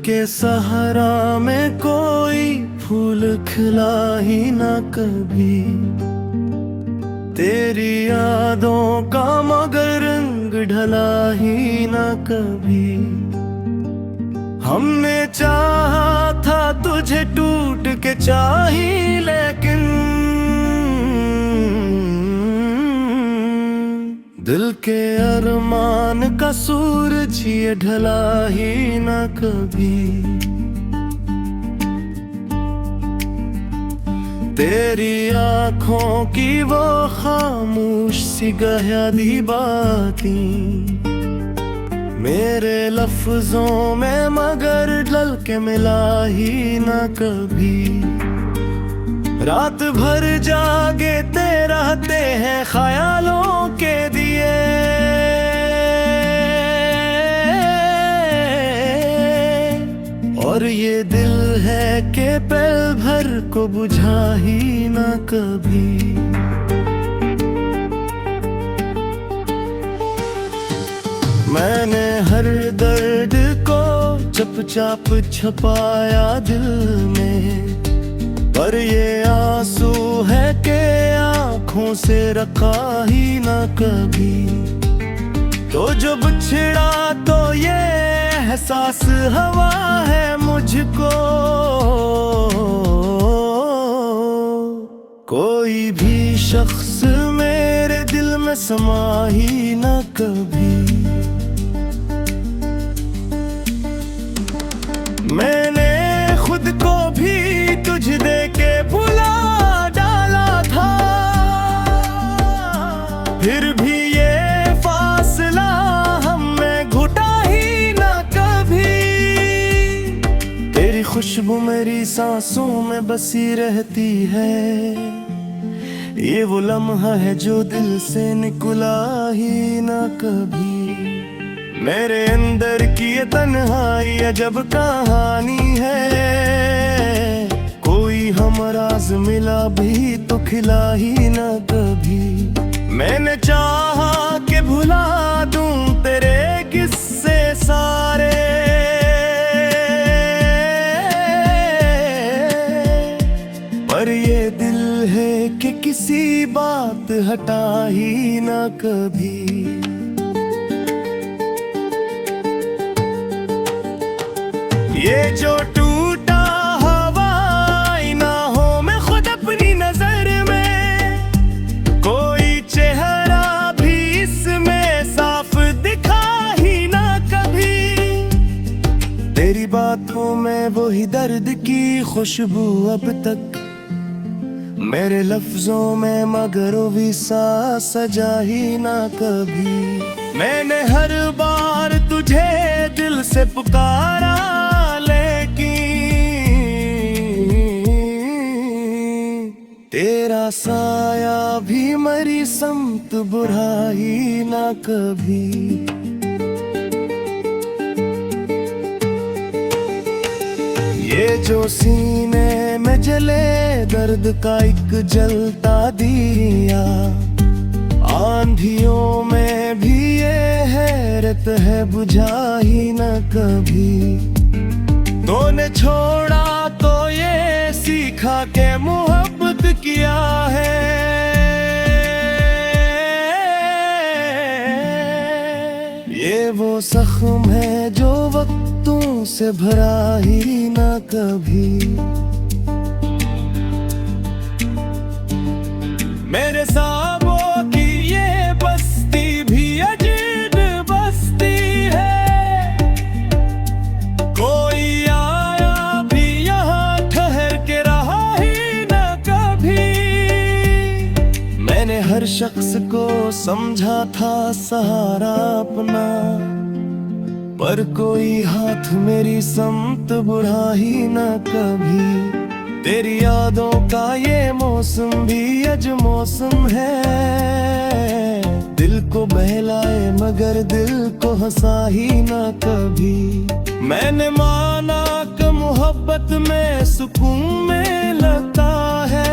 के सहारा में कोई फूल खिला ही ना कभी, तेरी यादों का मगर रंग ढला ही ना कभी। हमने चाहा था तुझे टूट के चाही, लेकिन दिल के अरमान का सूरज ये ढला ही ना कभी। तेरी आँखों की वो खामोश सी गहरी बातें मेरे लफ्जों में मगर ढल के मिला ही ना कभी। रात भर जागे ते रहते हैं ख्यालों के दिए, और ये दिल है कि पल भर को बुझा ही ना कभी। मैंने हर दर्द को चुपचाप छुपाया दिल में, पर ये आंसू है कि आँखों से रखा ही ना कभी। तो जो बिछड़ा तो ये एहसास हवा है मुझको, कोई भी शख्स मेरे दिल में समा ही ना कभी। मैंने खुद को भी तुझ दे के भुला डाला था, फिर भी ये फासला हमें घुटा ही ना कभी। तेरी खुशबू मेरी सांसों में बसी रहती है, ये वो लम्हा है जो दिल से निकला ही ना कभी। मेरे अंदर की ये तन्हाई अजब कहानी है, कोई हमराज मिला भी तो खिला ही ना कभी। मैंने चाहा कि भुला दूं तेरे किस्से सारे, पर ये दिल है कि किसी बात हटा ही ना कभी। ये जो टूटा हवाई ना हो मैं खुद अपनी नजर में, कोई चेहरा भी इसमें साफ दिखा ही ना कभी। तेरी बातों में वही दर्द की खुशबू अब तक, मेरे लफ्जों में मगर भी सा सजा ही ना कभी। मैंने हर बार तुझे दिल से पुकारा, तेरा साया भी मरी समत बुरा ही ना कभी। ये जो सीने में जले दर्द का एक जलता दिया, आंधियों में भी ये हैरत है बुझा ही ना कभी। तूने छोड़ा तो ये सीखा के मोहब्बत किया है, ये वो जख्म है जो वक्तों से भरा ही ना कभी। मेरे साबों की ये बस्ती भी अजीब बस्ती है, कोई आया भी यहाँ ठहर के रहा ही ना कभी। मैंने हर शख्स को समझा था सहारा अपना, पर कोई हाथ मेरी समत बढ़ा ही ना कभी। तेरी यादों का ये मौसम भी अज मौसम है, दिल को बहलाए मगर दिल को हंसा ही ना कभी। मैंने माना कि मोहब्बत में सुकून मिलता है,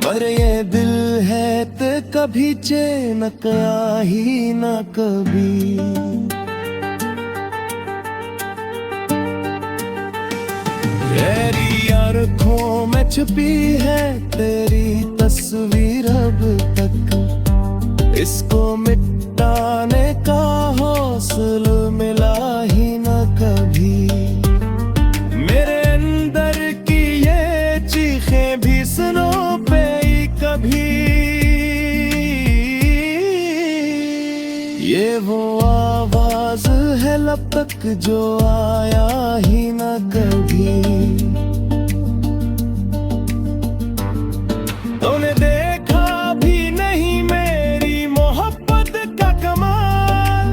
पर ये दिल है तो कभी चैन का ही ना कभी। तेरी आँखों में छुपी है तेरी तस्वीर अब तक, इसको मिटाने का हौसला मिला ही न कभी। मेरे अंदर की ये चीखें भी सुनो पे कभी, ये वो आवाज है लब तक जो आया ही न कभी। तूने देखा भी नहीं मेरी मोहब्बत का कमाल,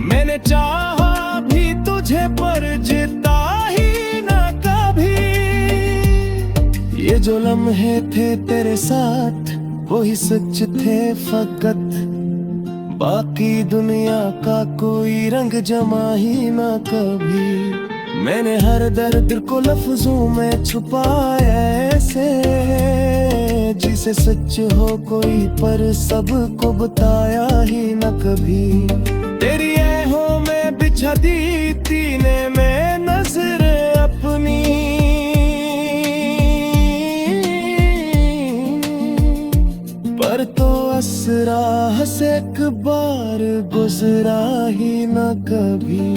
मैंने चाहा भी तुझे पर जीता ही न कभी। ये जो लम्हे थे तेरे साथ वही सच थे फकत, बाकी दुनिया का कोई रंग जमा ही ना कभी। मैंने हर दर्द को लफ्जों में छुपाया ऐसे, जिसे सच हो कोई पर सबको बताया ही ना कभी। तेरी आँखों में बिछा दी तीने में नजर अपनी, पर तो असरा से एक बार गुजरा ही न कभी।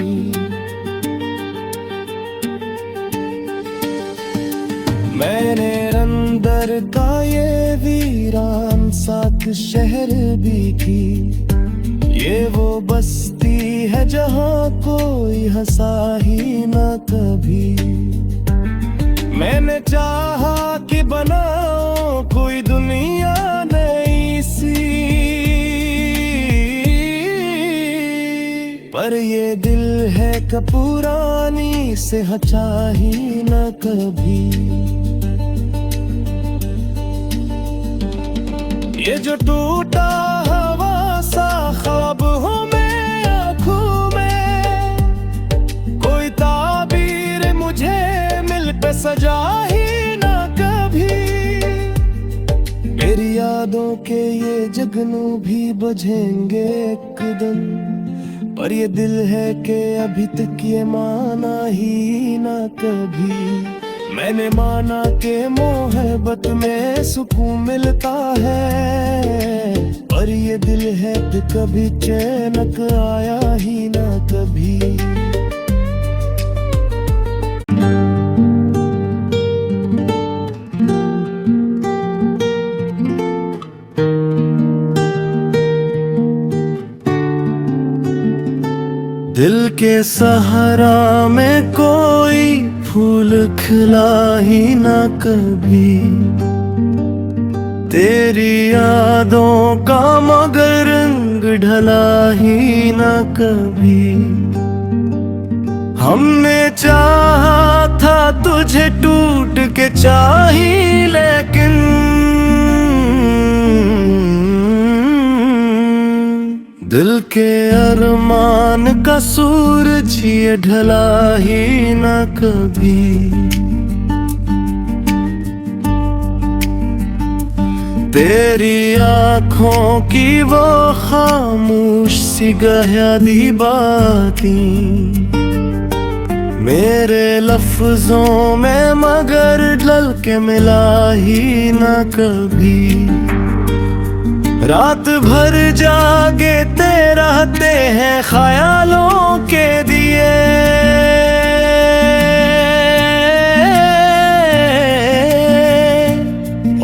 मैंने अंदर का ये वीरान साथ शहर भी की, ये वो बस्ती है जहाँ कोई हंसा ही न कभी। मैंने चाहा कि बनाओ कोई दुनिया नई सी, पर ये दिल है कि पुरानी से हचा ही न कभी। ये जो टूटा हवा सा ख्वाब हूँ मैं आँखों में, कोई ताबीर मुझे मिल पे सजा ही ना कभी। मेरी यादों के ये जगनू भी बुझेंगे एक दिन, पर ये दिल है कि अभी तक ये माना ही ना कभी। मैंने माना कि मोहब्बत में सुकून मिलता है, पर ये दिल है कि कभी चैन आया ही ना कभी। दिल के सहारा में कोई फूल खिला ही ना कभी, तेरी यादों का मगर रंग ढला ही ना कभी। हमने चाहा था तुझे टूट के चाही, लेकिन दिल के अरमान का सूरज ये ढला ही न कभी। तेरी आँखों की वो खामोश सी गहरी बातें मेरे लफ्जों में मगर ढल के मिला ही न कभी। रात भर जागे रहते हैं ख्यालों के दिए,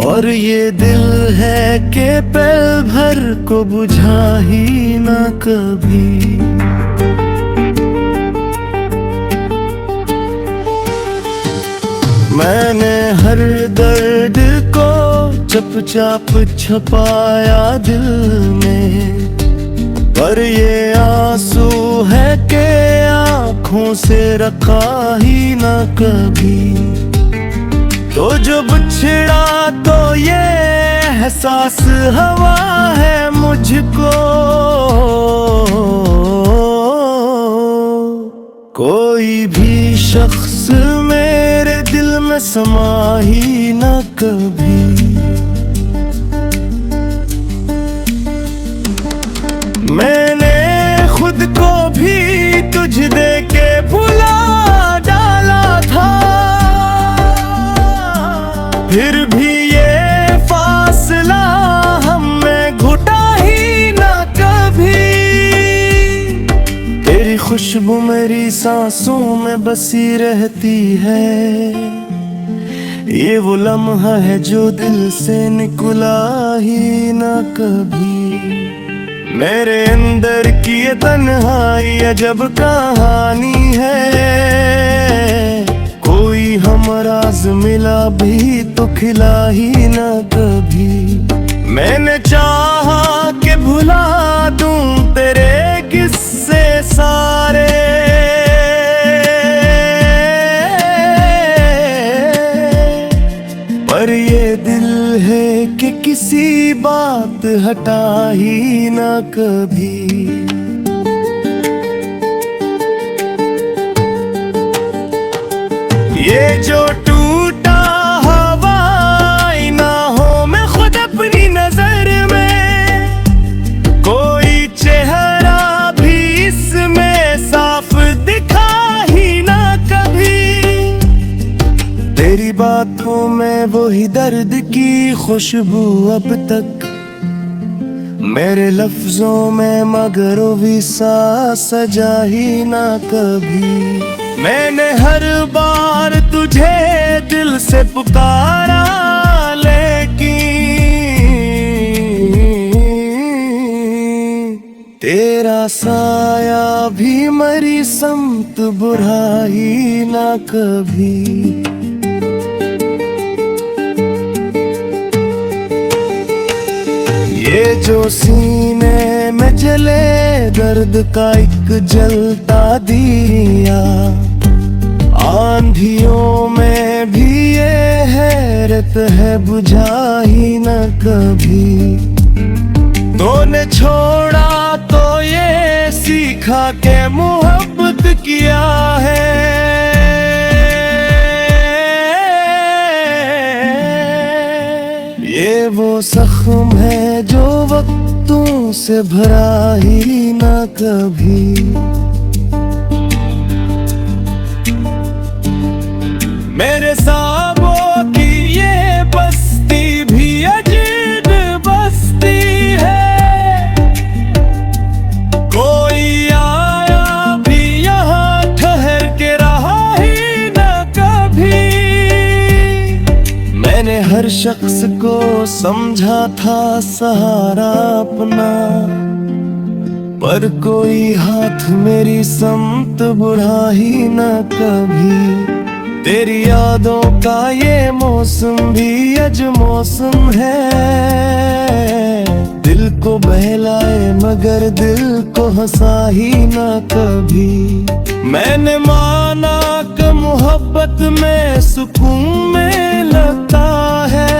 और ये दिल है कि पल भर को बुझा ही ना कभी। मैंने हर दर्द को चुपचाप छुपाया दिल में, पर ये आंसू है कि आँखों से रखा ही ना कभी। तो जो बिछड़ा तो ये एहसास हवा है मुझको, कोई भी शख्स मेरे दिल में समा ही ना कभी। मैंने खुद को भी तुझ दे के भुला डाला था, खुशबू मेरी सांसों में बसी रहती है। ये वो लम्हा है जो दिल से निकला ही ना कभी। मेरे अंदर की ये तन्हाई अजब कहानी है। कोई हमराज मिला भी तो खिला ही ना कभी। मैंने चाहा कि भुला दूं तेरे किस्से सारे, पर ये दिल है कि किसी बात हटा ही ना कभी। ये जो टूटा हवाई ना हो मैं खुद अपनी नजर में, कोई चेहरा भी इसमें साफ दिखा ही ना कभी। तेरी बातों में वही दर्द की खुशबू अब तक, मेरे लफ्जों में मगर भी सा सजा ही ना कभी। मैंने हर बार तुझे दिल से पुकारा, लेकिन तेरा साया भी मरी समत बुरा ही ना कभी। ये जो सीने में जले दर्द का एक जलता दिया, आंधियों में भी ये हैरत है बुझा ही न कभी। तूने छोड़ा तो ये सीखा के मोहब्बत किया है। ये वो जख्म है जो वक्तों से भरा ही ना कभी। मेरे साबों की ये बस्ती भी अजीब बस्ती है। कोई आया भी यहाँ ठहर के रहा ही ना कभी। मैंने हर शख्स को समझा था सहारा अपना, पर कोई हाथ मेरी समत बढ़ा ही ना कभी। तेरी यादों का ये मौसम भी अज मौसम है, दिल को बहलाए मगर दिल को हंसा ही ना कभी। मैंने माना कि मोहब्बत में सुकून में लगता है,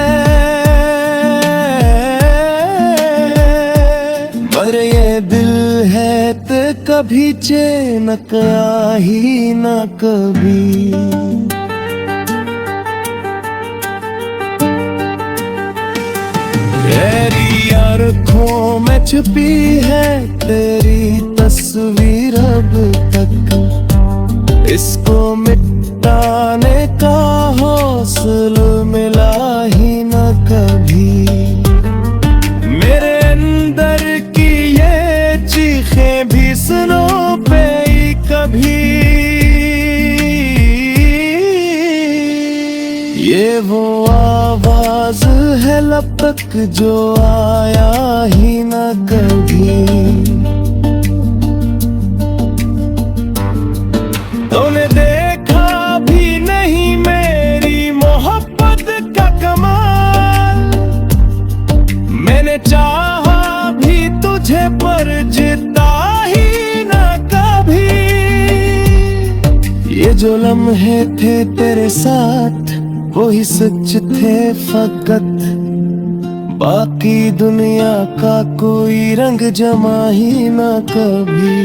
पर ये दिल है तो कभी चैन आया ही ना कभी। तेरी आँखों में छुपी है तेरी तस्वीर अब तक, इसको मिटाने का हौसला मिला ही न कभी। मेरे अंदर की ये चीखें भी सुनो पे कभी। ये वो आवाज है लब तक जो आया ही न कभी। तूने देखा भी नहीं मेरी मोहब्बत का कमाल, मैंने चाहा भी तुझे पर जीता ही न कभी। ये जो लम्हे थे तेरे साथ वही सच थे फकत, बाकी दुनिया का कोई रंग जमा ही ना कभी।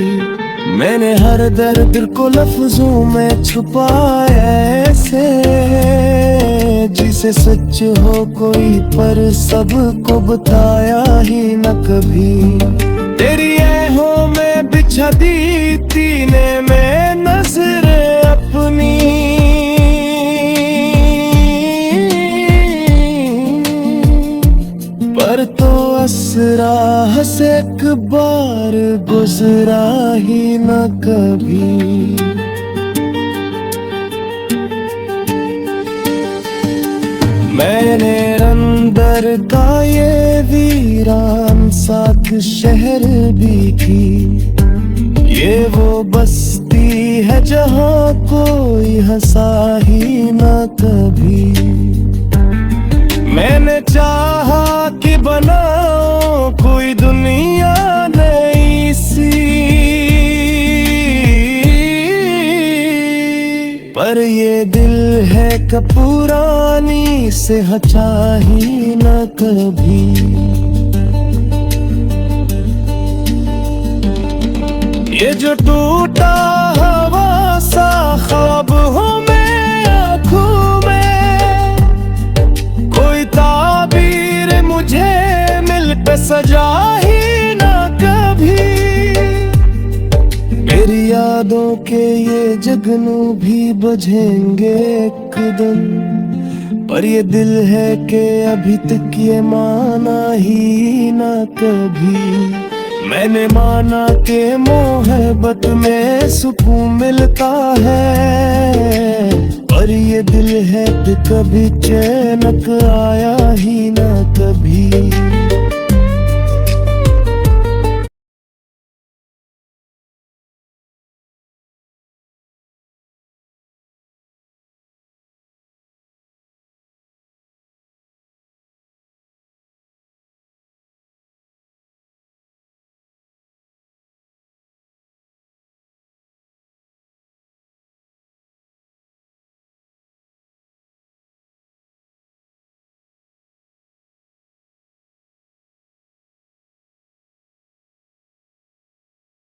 मैंने हर दर्द को लफ्जों में छुपाया ऐसे, जिसे सच हो कोई पर सबको बताया ही न कभी। तेरी आँखों में बिछा दी सीने में नजर अपनी, पर तो असरा से एक बार गुजरा ही न कभी। मैंने अंदर का ये वीरान साथ शहर भी की। ये वो बस्ती है जहाँ कोई हंसा ही ना कभी। मैंने चाहा कि बनाओ कोई दुनिया नई सी, पर ये दिल है कि पुरानी से हचा ही न कभी। ये जो टूटा हवा सा ख्वाब हूँ मैं आँखों में, कोई ताबीर मुझे मिल पे सजा ही न कभी। मेरी यादों के ये जगनू भी बुझेंगे एक दिन, पर ये दिल है कि अभी तक ये माना ही ना कभी। मैंने माना कि मोहब्बत में सुकून मिलता है, पर ये दिल है कि कभी चैन आया